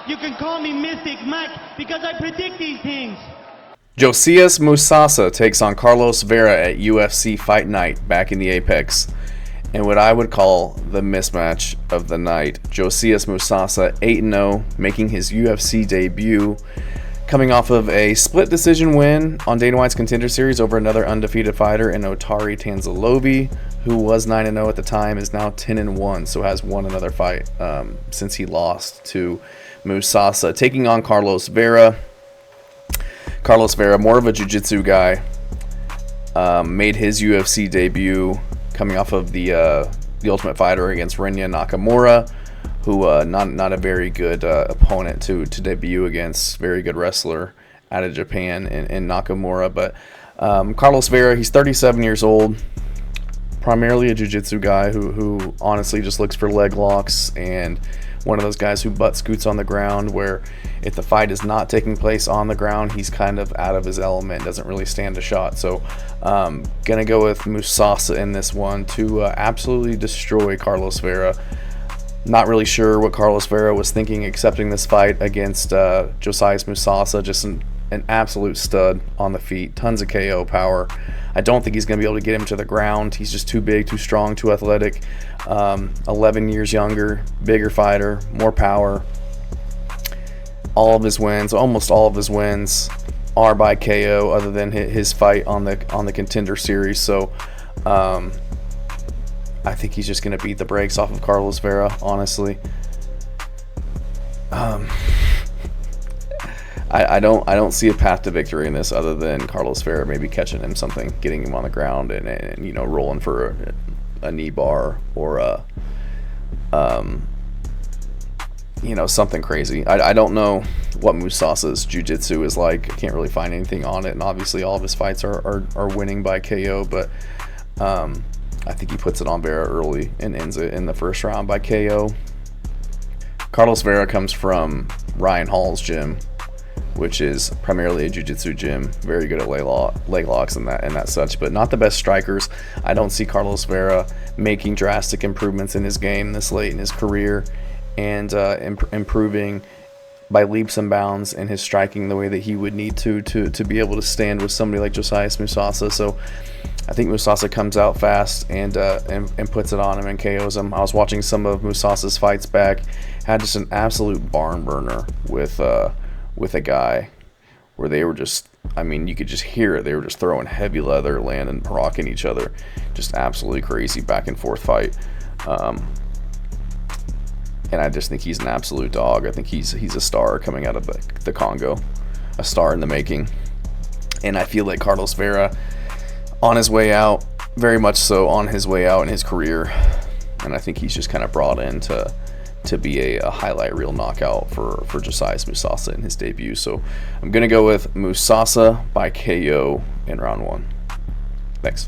You can call me Mystic Mike because I predict these things. Josias Musasa takes on Carlos Vera at UFC Fight Night back in the Apex. And what I would call the mismatch of the night. Josias Musasa 8-0, making his UFC debut, coming off of a split decision win on Dana White's Contender Series over another undefeated fighter in Otari Tanzalovi, who was 9-0 at the time, is now 10-1, so has won another fight since he lost to Musasa. Taking on Carlos Vera. Carlos Vera, more of a jiu-jitsu guy, made his UFC debut coming off of the Ultimate Fighter against Rinya Nakamura, who not a very good opponent to debut against. Very good wrestler out of Japan in Nakamura. But Carlos Vera, he's 37 years old, primarily a jiu-jitsu guy who honestly just looks for leg locks, and one of those guys who butt scoots on the ground, where if the fight is not taking place on the ground, he's kind of out of his element, doesn't really stand a shot. So gonna go with Musasa in this one to absolutely destroy Carlos Vera. Not really sure what Carlos Vera was thinking accepting this fight against Josias Musasa. Just an absolute stud on the feet, tons of KO power. I don't think he's going to be able to get him to the ground. He's just too big, too strong, too athletic. 11 years younger, bigger fighter, more power. All of his wins, almost all of his wins, are by KO, other than his fight on the Contender Series. So I think he's just going to beat the brakes off of Carlos Vera, honestly. I don't see a path to victory in this other than Carlos Vera maybe catching him something, getting him on the ground, and you know, rolling for a knee bar or you know, something crazy. I don't know what Musasa's jiu-jitsu is like. I can't really find anything on it, and obviously all of his fights are winning by KO, but I think he puts it on Vera early and ends it in the first round by KO. Carlos Vera comes from Ryan Hall's gym, which is primarily a jiu-jitsu gym, very good at leg locks and that such, but not the best strikers. I don't see Carlos Vera making drastic improvements in his game this late in his career, and improving by leaps and bounds in his striking the way that he would need to be able to stand with somebody like Josias Musasa. So I think Musasa comes out fast and puts it on him and KOs him. I was watching some of Musasa's fights back, had just an absolute barn burner with a guy where they were just, I mean, you could just hear it. They were just throwing heavy leather, landing, rocking each other. Just absolutely crazy back and forth fight. And I just think he's an absolute dog. I think he's a star coming out of the Congo, a star in the making. And I feel like Carlos Vera, on his way out, very much so on his way out in his career. And I think he's just kind of brought in to be a highlight reel knockout for Josias Musasa in his debut. So I'm going to go with Musasa by KO in round 1. Thanks.